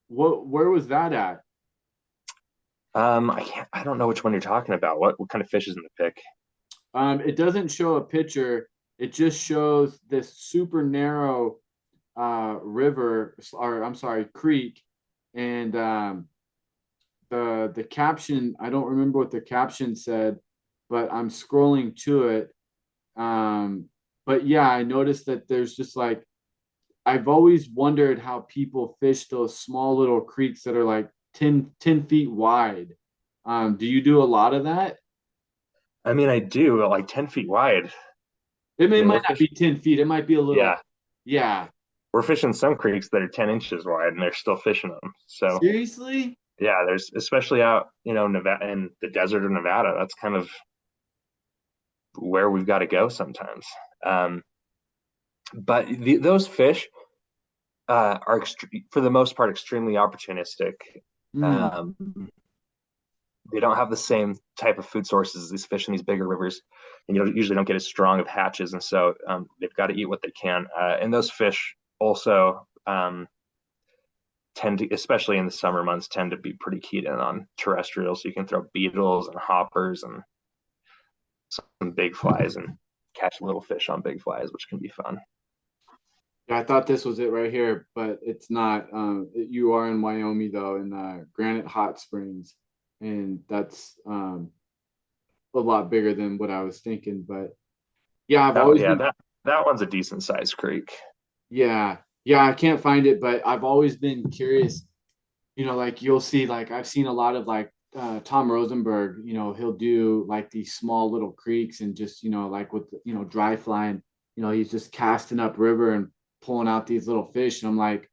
where was that at? I don't know which one you're talking about. What kind of fish is in the pic? It doesn't show a picture. It just shows this super narrow river, or I'm sorry, creek, and the caption, I don't remember what the caption said, but I'm scrolling to it. But yeah, I noticed that there's just like I've always wondered how people fish those small little creeks that are like 10 feet wide. Do you do a lot of that? I mean, I do like 10 feet wide. I It mean, might we're not be fishing. 10 feet. It might be a little, Yeah, yeah. we're fishing some creeks that are 10 inches wide and they're still fishing them. So Seriously? yeah, there's especially out, Nevada in the desert of Nevada. That's kind of where we've got to go sometimes. Um, but those fish are for the most part extremely opportunistic. Hmm. Um, they don't have the same type of food sources as these fish in these bigger rivers, and you usually don't get as strong of hatches, and so they've got to eat what they can. And those fish also tend to, especially in the summer months, tend to be pretty keyed in on terrestrial. So you can throw beetles and hoppers and some big flies and catch little fish on big flies, which can be fun. Yeah, I thought this was it right here, but it's not. You are in Wyoming though, in Granite Hot Springs, and that's a lot bigger than what I was thinking. But yeah, I've Oh always yeah, been. that one's a decent sized creek. Yeah, yeah, I can't find it, but I've always been curious. Like you'll see, like I've seen a lot of like Tom Rosenberg. He'll do like these small little creeks and just like with dry flying. He's just casting up river and pulling out these little fish, and I'm like,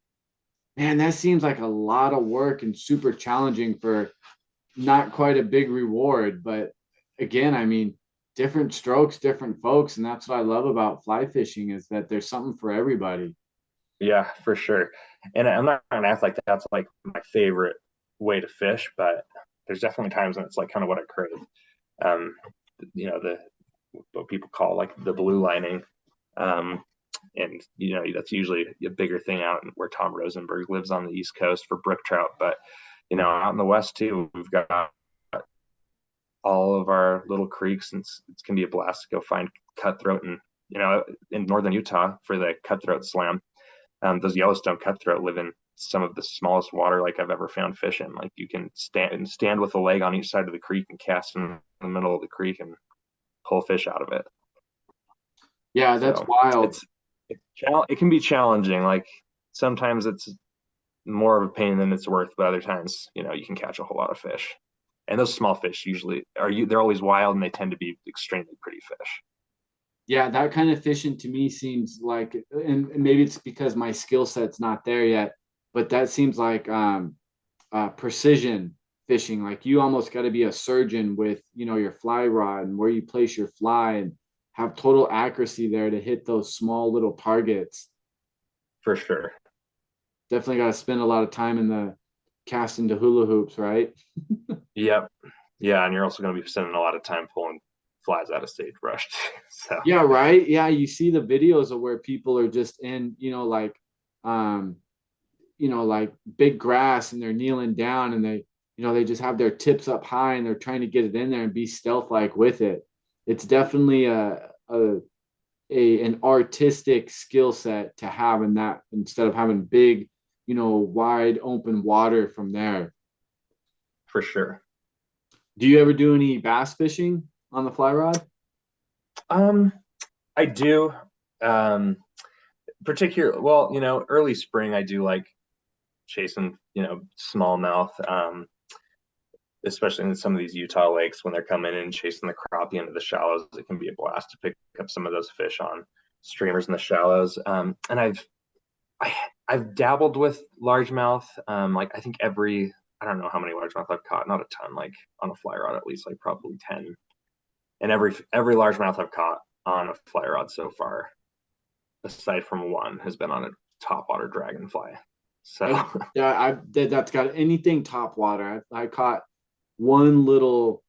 man, that seems like a lot of work and super challenging for not quite a big reward. But again, I mean, different strokes, different folks, and that's what I love about fly fishing is that there's something for everybody. Yeah, for sure. And I'm not gonna act like that's like my favorite way to fish, but there's definitely times when it's like kind of what I crave. Um, the what people call like the blue lining. Um, and that's usually a bigger thing out where Tom Rosenberg lives on the East Coast for brook trout. But out in the West too, we've got all of our little creeks, and it's gonna be a blast to go find cutthroat and in northern Utah for the cutthroat slam. Those Yellowstone cutthroat live in some of the smallest water like I've ever found fish in. Like you can stand with a leg on each side of the creek and cast in the middle of the creek and pull fish out of it. Yeah, that's So wild. it can be challenging. Like sometimes it's more of a pain than it's worth, but other times you can catch a whole lot of fish. And those small fish usually they're always wild and they tend to be extremely pretty fish. Yeah, that kind of fishing to me seems like, and maybe it's because my skill set's not there yet, but that seems like precision fishing. Like you almost got to be a surgeon with, your fly rod and where you place your fly and have total accuracy there to hit those small little targets. For sure. Definitely got to spend a lot of time in the casting to hula hoops, right? Yep. Yeah, and you're also going to be spending a lot of time pulling flies out of sagebrush. So Yeah, right. Yeah, you see the videos of where people are just in, um, like big grass and they're kneeling down and they just have their tips up high and they're trying to get it in there and be stealth like with it. It's definitely an artistic skill set to have in that instead of having big, wide open water from there. for sure. Do you ever do any bass fishing on the fly rod? Um, I do. Um, well, early spring I do like chasing, smallmouth. Especially in some of these Utah lakes when they're coming in and chasing the crappie into the shallows, it can be a blast to pick up some of those fish on streamers in the shallows. And I, I've dabbled with largemouth. Like I think I don't know how many largemouth I've caught, not a ton, like on a fly rod at least, like probably 10. And every largemouth I've caught on a fly rod so far, aside from one, has been on a topwater dragonfly. So That's got anything top water. I caught one little,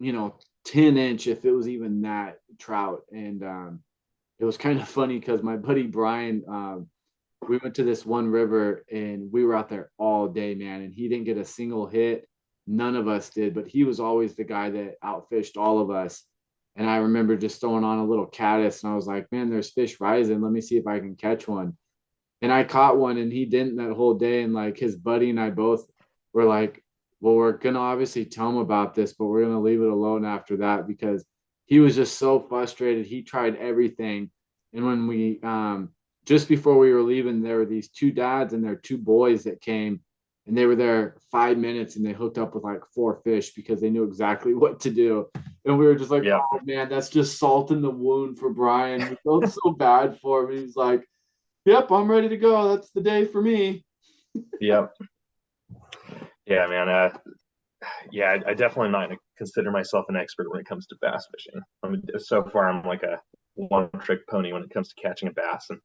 10-inch, if it was even that, trout. And it was kind of funny because my buddy Brian, we went to this one river and we were out there all day, man. And he didn't get a single hit. None of us did, but he was always the guy that outfished all of us. And I remember just throwing on a little caddis and I was like, man, there's fish rising. Let me see if I can catch one. And I caught one and he didn't that whole day. And like his buddy and I both were like, well, we're gonna obviously tell him about this, but we're gonna leave it alone after that because he was just so frustrated. He tried everything. And when we just before we were leaving, there were these two dads and their two boys that came, and they were there 5 minutes and they hooked up with like 4 fish because they knew exactly what to do. And we were just like, Yeah. oh man, that's just salt in the wound for Brian. We felt so bad for him. He's like, yep, I'm ready to go. That's the day for me. Yep. Yeah, man. Yeah, I definitely not consider myself an expert when it comes to bass fishing. So far, I'm like a one-trick pony when it comes to catching a bass, and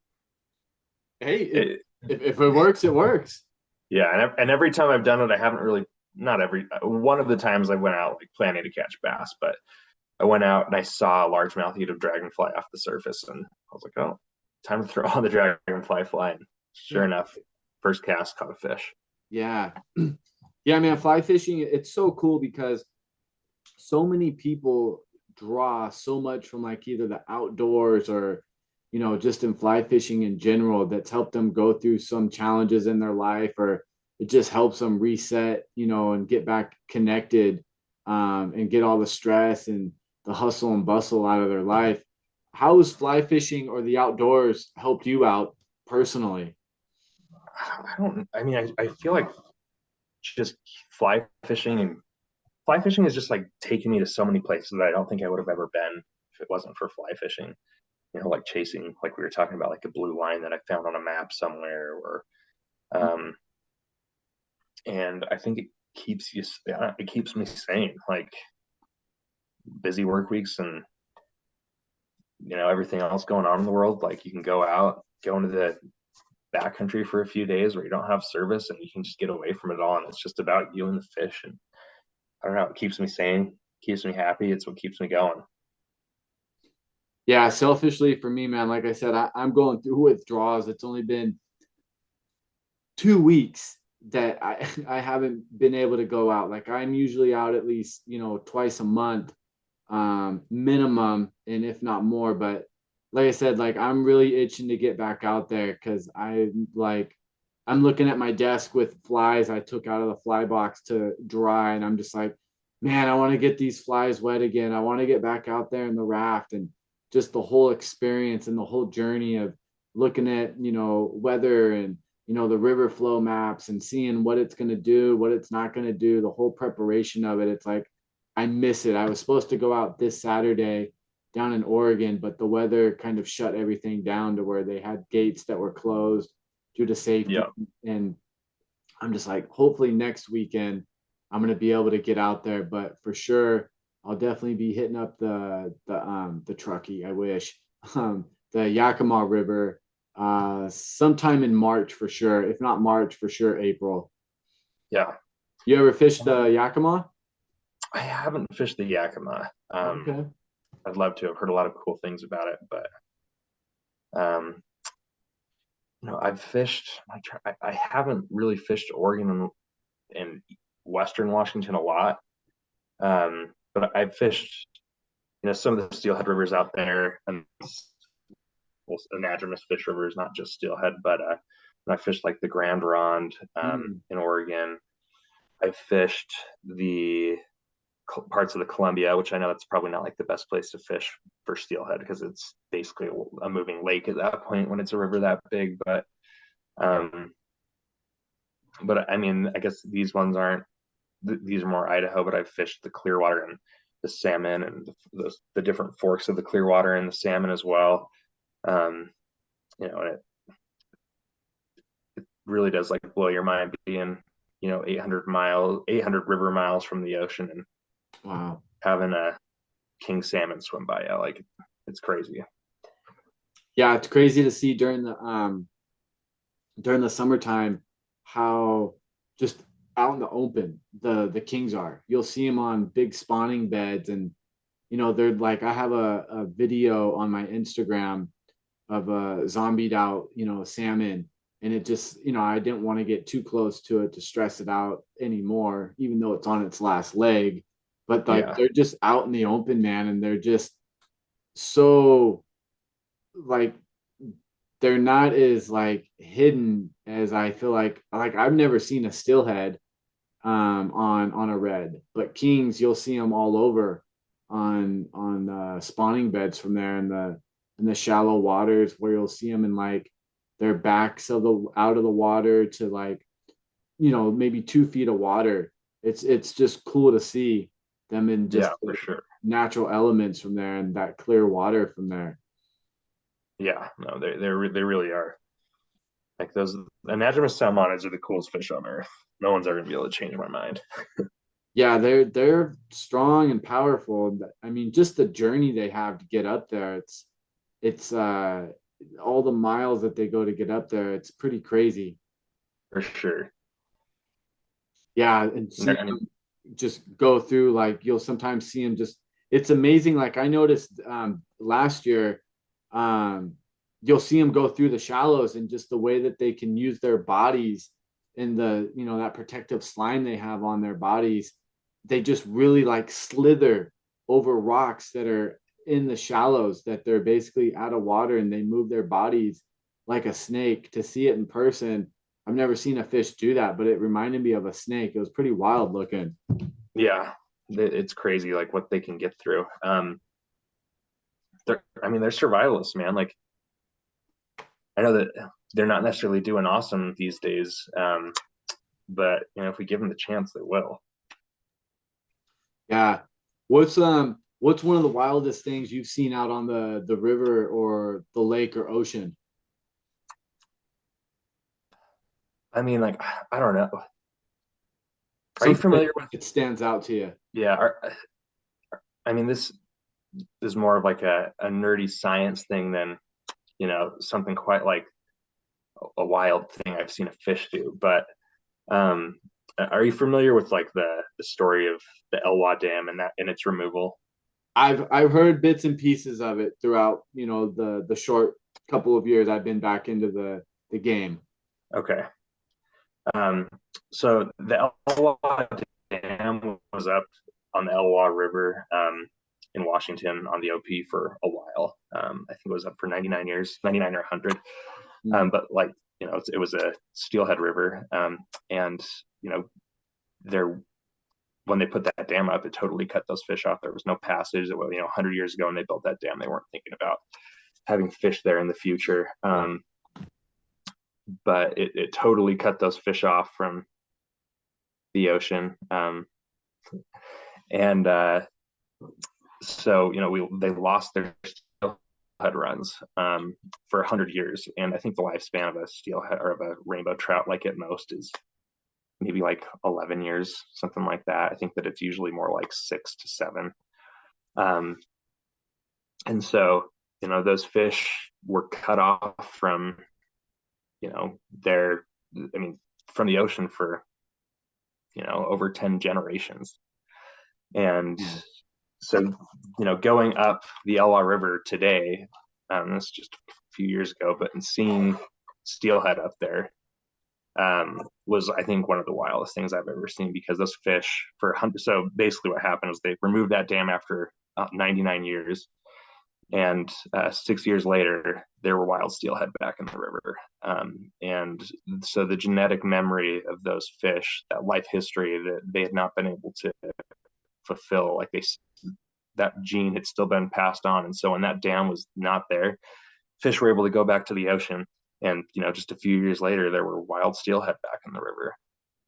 Hey, it, if it works, it works. yeah, and every time I've done it, I haven't really not every one of the times I went out like planning to catch bass, but I went out and I saw a largemouth eat a dragonfly off the surface, and I was like, oh, time to throw on the dragonfly fly. And sure enough, first cast caught a fish. Yeah. Yeah, man, fly fishing, it's so cool because so many people draw so much from like either the outdoors or just in fly fishing in general that's helped them go through some challenges in their life, or it just helps them reset, and get back connected, and get all the stress and the hustle and bustle out of their life. How has fly fishing or the outdoors helped you out personally? I mean, I feel like just fly fishing and fly fishing is just like taking me to so many places that I don't think I would have ever been if it wasn't for fly fishing. Like chasing, like we were talking about, like a blue line that I found on a map somewhere, or and I think it keeps me sane. Like busy work weeks and everything else going on in the world, like you can go out, go into the backcountry for a few days where you don't have service and you can just get away from it all, and it's just about you and the fish. And I don't know, it keeps me sane, keeps me happy. It's what keeps me going. Yeah, selfishly for me, man, like I said, I'm going through withdrawals. It's only been 2 weeks that I haven't been able to go out. Like I'm usually out at least, twice a month, minimum, and if not more. But like I said, like I'm really itching to get back out there because I'm looking at my desk with flies I took out of the fly box to dry, and I'm just like, man, I want to get these flies wet again. I want to get back out there in the raft and just the whole experience and the whole journey of looking at, weather and the river flow maps and seeing what it's going to do, what it's not going to do, the whole preparation of it. It's like I miss it. I was supposed to go out this Saturday down in Oregon, but the weather kind of shut everything down to where they had gates that were closed due to safety. Yeah. And I'm just like, hopefully next weekend I'm going to be able to get out there. But for sure, I'll definitely be hitting up the Truckee. I wish the Yakima River sometime in March for sure. If not March, for sure April. Yeah, You ever fished the Yakima? I haven't fished the Yakima. Okay. I'd love to. I've heard a lot of cool things about it, but um, I've fished. I haven't really fished Oregon and Western Washington a lot, but I've fished, some of the steelhead rivers out there, and anadromous fish rivers, not just steelhead, but I fished like the Grand Ronde in Oregon. I fished the parts of the Columbia, which I know that's probably not like the best place to fish for steelhead because it's basically a moving lake at that point when it's a river that big. Um, but I mean, I guess these ones aren't. These are more Idaho, but I've fished the Clearwater and the salmon and the different forks of the Clearwater and the salmon as well. And it really does like blow your mind being 800 river miles from the ocean and Wow. having a king salmon swim by you. Like it's crazy. Yeah, it's crazy to see during the summertime how just out in the open the kings are. You'll see them on big spawning beds, and they're like, I have a video on my Instagram of a zombied out, salmon. And it just, I didn't want to get too close to it to stress it out anymore, even though it's on its last leg. But like Yeah. they're just out in the open, man, and they're just so like they're not as like hidden as I feel like I've never seen a steelhead on a red, but kings you'll see them all over. on spawning beds from there in the shallow waters, where you'll see them in like their backs of the out of the water to like, maybe 2 feet of water. It's just cool to see them in just Yeah, for the sure. natural elements from there and that clear water from there. Yeah, no, they really are. Like those anadromous salmonids are the coolest fish on earth. No one's ever gonna be able to change my mind. Yeah, they're strong and powerful. I mean, just the journey they have to get up there, it's all the miles that they go to get up there, it's pretty crazy. For sure. Yeah, and see I mean, them just go through, like you'll sometimes see them just, it's amazing. Like I noticed last year, um you'll see them go through the shallows, and just the way that they can use their bodies and the, that protective slime they have on their bodies, they just really like slither over rocks that are in the shallows, that they're basically out of water, and they move their bodies like a snake. To see it in person, I've never seen a fish do that, but it reminded me of a snake. It was pretty wild looking. yeah, it's crazy like what they can get through. I mean, they're survivalists, man. Like I know that they're not necessarily doing awesome these days, but if we give them the chance, they will. Yeah. What's one of the wildest things you've seen out on the river or the lake or ocean? I mean, like I don't know. Are you Something that familiar with? it stands out to you. Yeah, I mean this is more of like a nerdy science thing than something quite like a wild thing I've seen a fish do. But um, are you familiar with like the story of the Elwha Dam and that and its removal? I've heard bits and pieces of it throughout, the short couple of years I've been back into the game. Okay. Um, so the Elwha Dam was up on the Elwha River in Washington on the OP for a while. I think it was up for 99 years, 99 or 100. Mm. But like, it was a steelhead river. And, you know, there, when they put that dam up, it totally cut those fish off. There was no passage. It was, 100 years ago when they built that dam, they weren't thinking about having fish there in the future. But it totally cut those fish off from the ocean. And so they lost their steelhead runs for 100 years, and I think the lifespan of a steelhead or of a rainbow trout, like at most, is maybe like 11 years, something like that. I think that it's usually more like 6 to 7. Um, and so those fish were cut off from their, I mean, from the ocean for over 10 generations. And Mm. so, going up the Elwha River today, this just a few years ago, but in seeing steelhead up there was, I think, one of the wildest things I've ever seen, because those fish for 100. So basically, what happened was they removed that dam after 99 years, and 6 years later, there were wild steelhead back in the river. And so the genetic memory of those fish, that life history that they had not been able to fulfill, like that gene had still been passed on. And so when that dam was not there, fish were able to go back to the ocean, and just a few years later there were wild steelhead back in the river.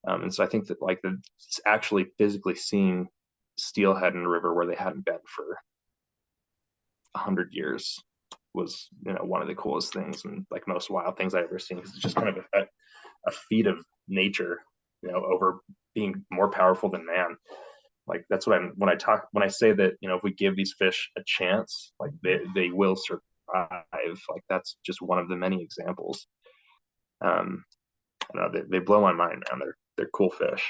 And so I think that like actually physically seeing steelhead in the river where they hadn't been for 100 years was one of the coolest things and like most wild things I've ever seen, because it's just kind of a feat of nature, over being more powerful than man. Like that's what I'm when I say that if we give these fish a chance, like they will survive. Like that's just one of the many examples. I don't know, they blow my mind, man. They're cool fish.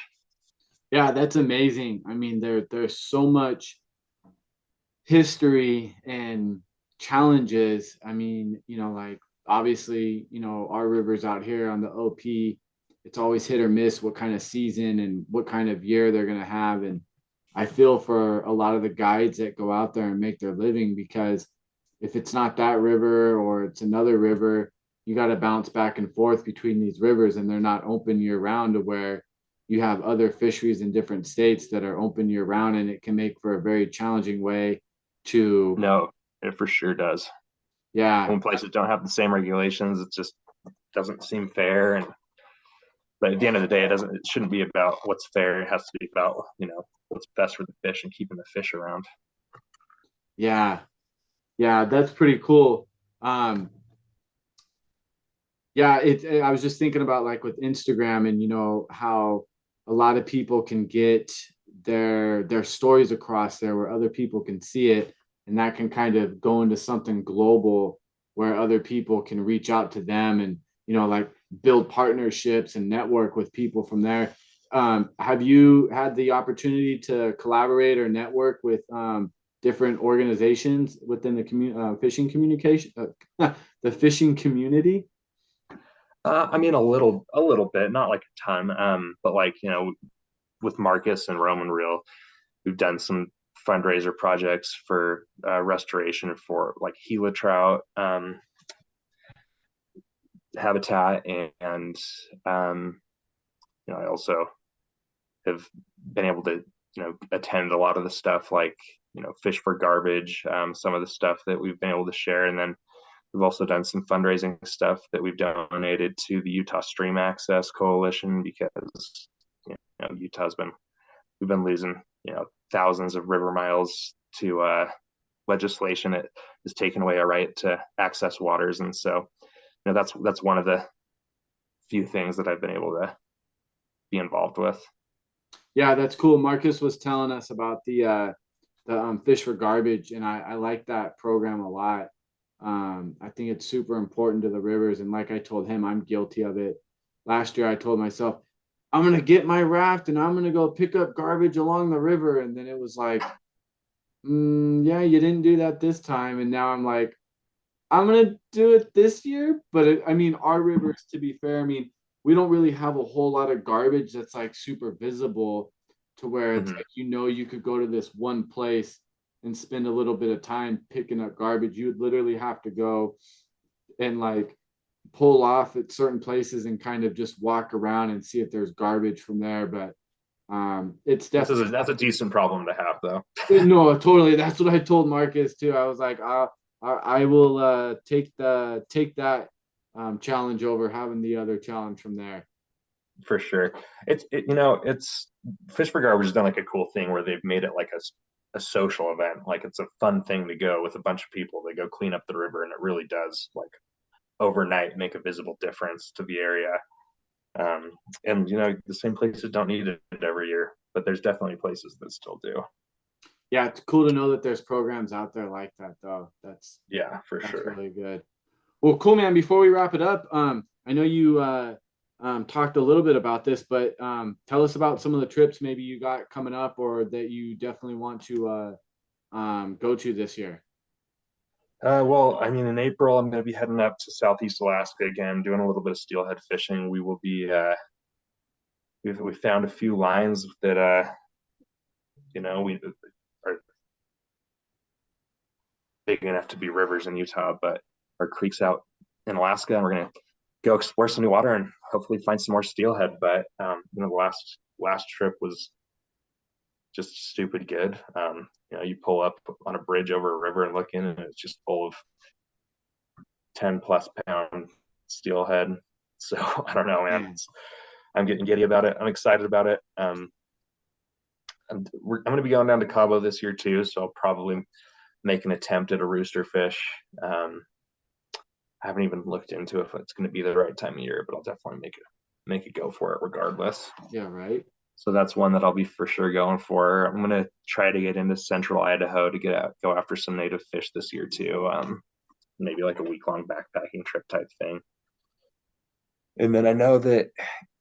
Yeah, that's amazing. I mean, there's so much history and challenges. I mean, like obviously, our rivers out here on the OP, it's always hit or miss what kind of season and what kind of year they're going to have. And I feel for a lot of the guides that go out there and make their living, because if it's not that river or it's another river, you got to bounce back and forth between these rivers, and they're not open year round, to where you have other fisheries in different states that are open year round, and it can make for a very challenging way to, No, it for sure does. yeah, When places don't have the same regulations, it just doesn't seem fair. And but at the end of the day, it shouldn't be about what's fair. It has to be about, what's best for the fish and keeping the fish around. yeah, yeah, that's pretty cool. Um, yeah, I was just thinking about like with Instagram and how a lot of people can get their stories across there where other people can see it, and that can kind of go into something global where other people can reach out to them and like build partnerships and network with people from there. Have you had the opportunity to collaborate or network with different organizations within the fishing communication the fishing community? I mean, a little bit, not like a ton. But like, with Marcus and Roman Reel, we've done some fundraiser projects for restoration for like Gila trout habitat, and I also have been able to attend a lot of the stuff like Fish for Garbage, some of the stuff that we've been able to share, and then we've also done some fundraising stuff that we've donated to the Utah Stream Access Coalition, because Utah's been we've been losing thousands of river miles to legislation that has taken away our right to access waters, and so that's one of the few things that I've been able to be involved with. Yeah, that's cool. Marcus was telling us about the Fish for Garbage, and I like that program a lot. I think it's super important to the rivers, and like I told him, I'm guilty of it. Last year, I told myself, I'm gonna get my raft and I'm gonna go pick up garbage along the river, and then it was like, yeah, you didn't do that this time, and now I'm like, I'm gonna do it this year. But I mean, our rivers, to be fair, I mean, we don't really have a whole lot of garbage that's like super visible to where it's Mm-hmm. like you could go to this one place and spend a little bit of time picking up garbage. You would literally have to go and like pull off at certain places and kind of just walk around and see if there's garbage from there. But it's definitely That's a decent problem to have, though. no, totally. That's what I told Marcus too. I was like, I will take that challenge over having the other challenge from there. For sure. It's Fish for Garbage has done like a cool thing where they've made it like a social event. Like it's a fun thing to go with a bunch of people. They go clean up the river, and it really does like overnight make a visible difference to the area. And the same places don't need it every year, but there's definitely places that still do. Yeah, it's cool to know that there's programs out there like that though. Yeah, for That's sure. really good. Well, cool, man. Before we wrap it up, I know you talked a little bit about this, but tell us about some of the trips maybe you got coming up or that you definitely want to go to this year. Well, I mean, in April, I'm going to be heading up to Southeast Alaska again, doing a little bit of steelhead fishing. We will be, we found a few lines that, we are big enough to be rivers in Utah, but our creeks out in Alaska, and we're going to go explore some new water and hopefully find some more steelhead. But, the last trip was just stupid good. You pull up on a bridge over a river and look in, and it's just full of 10+ pound steelhead. So I don't know, man. I'm getting giddy about it. I'm excited about it. I'm going to be going down to Cabo this year too, so I'll probably make an attempt at a rooster fish. I haven't even looked into if it's going to be the right time of year, but I'll definitely make it go for it regardless. Yeah, right. So that's one that I'll be for sure going for. I'm going to try to get into central Idaho to go after some native fish this year too. Maybe like a week-long backpacking trip type thing. And then I know that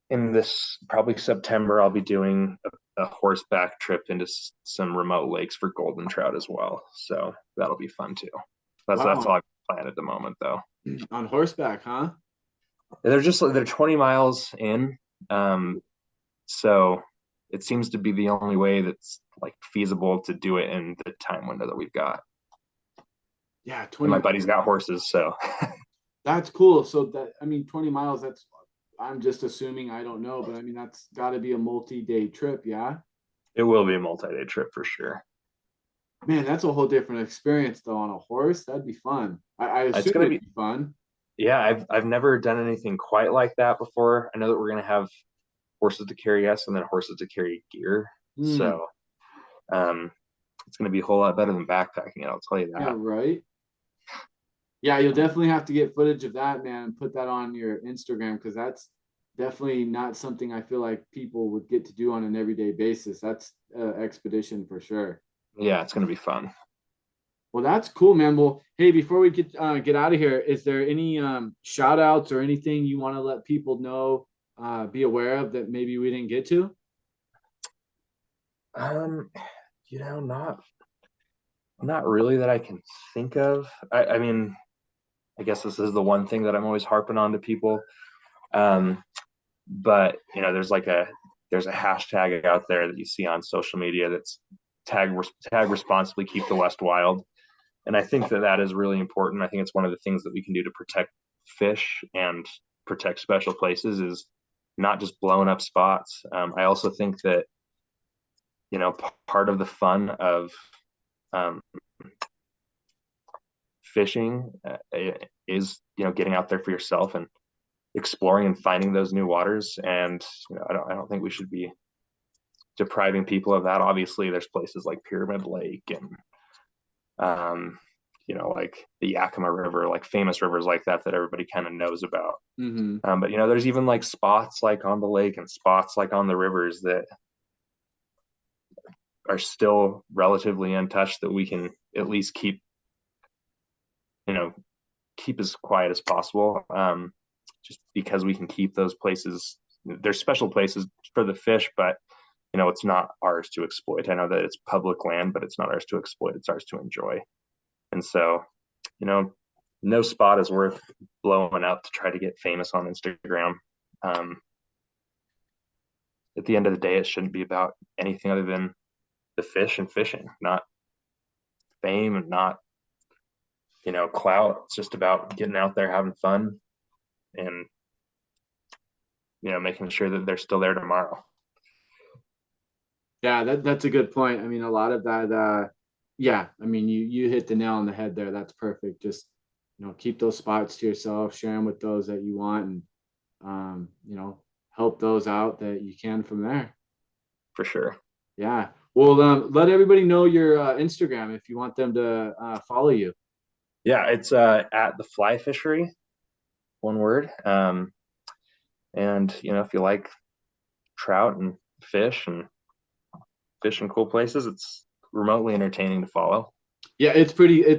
in this probably September, I'll be doing a horseback trip into some remote lakes for golden trout as well. So that'll be fun too. That's all Wow. I've planned at the moment though. On horseback, huh? They're 20 miles in. So it seems to be the only way that's like feasible to do it in the time window that we've got. Yeah, And 20 my miles. buddy's got horses, so That's cool. So that I mean 20 miles, that's I'm just assuming, I don't know, but I mean, that's got to be a multi-day trip. Yeah. It will be a multi-day trip for sure. Man, that's a whole different experience though on a horse. That'd be fun. I It's assume gonna it'd be be fun. Yeah, I've never done anything quite like that before. I know that we're gonna have horses to carry us and then horses to carry gear. Hmm. So um it's gonna be a whole lot better than backpacking, I'll tell you Yeah, that. right. Yeah, you'll definitely have to get footage of that, man, and put that on your Instagram because that's definitely not something I feel like people would get to do on an everyday basis. That's expedition for sure. Yeah, it's gonna be fun. Well, that's cool, man. Well, hey, before we get out of here, is there any shout outs or anything you want to let people know, be aware of that maybe we didn't get to? Um, not really that I can think of. I mean, I guess this is the one thing that I'm always harping on to people. Um, but there's a hashtag out there that you see on social media that's tag responsibly, keep the West wild. And I think that that is really important. I think it's one of the things that we can do to protect fish and protect special places is not just blowing up spots. I also think that, part of the fun of um, fishing is, getting out there for yourself and exploring and finding those new waters. And, I don't think we should be depriving people of that. Obviously, there's places like Pyramid Lake and um, like the Yakima River, like famous rivers like that that everybody kind of knows about. Mm-hmm. But there's even like spots like on the lake and spots like on the rivers that are still relatively untouched that we can at least you know, keep as quiet as possible. Just because we can keep those places. There's special places for the fish, but it's not ours to exploit. I know that it's public land, but it's not ours to exploit. It's ours to enjoy. And so, you know, no spot is worth blowing up to try to get famous on Instagram. Um, at the end of the day, it shouldn't be about anything other than the fish and fishing, not fame and not, clout. It's just about getting out there, having fun, and, making sure that they're still there tomorrow. Yeah, that's a good point. I mean, a lot of that, yeah, I mean, you hit the nail on the head there. That's perfect. Just keep those spots to yourself, share them with those that you want, and help those out that you can from there. For sure. Yeah. Well, let everybody know your Instagram if you want them to follow you. Yeah, it's at the Fly Fishery, one word. And if you like trout and fish in cool places, it's remotely entertaining to follow. Yeah, it's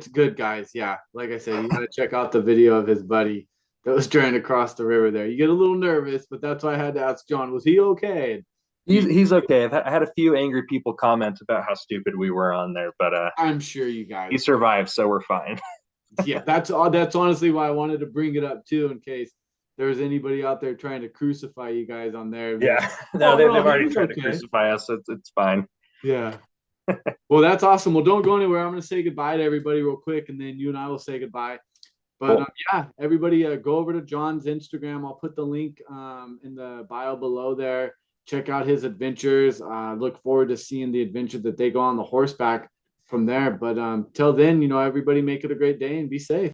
good, guys. Yeah, like I said, you gotta check out the video of his buddy that was trying to cross the river there. You get a little nervous, but that's why I had to ask John, was he okay? He's okay. I had a few angry people comment about how stupid we were on there, but I'm sure you he guys. survived, so we're fine. Yeah, that's honestly why I wanted to bring it up too, in case there was anybody out there trying to crucify you guys on there. Be like, Yeah, no, oh no, they've he already was tried to okay. crucify us. It's fine. Yeah. Well, that's awesome. Well, don't go anywhere. I'm gonna say goodbye to everybody real quick, and then you and I will say goodbye. But Cool. yeah, everybody go over to John's Instagram. I'll put the link in the bio below there. Check out his adventures. Look forward to seeing the adventure that they go on the horseback from there. But till then, everybody make it a great day and be safe.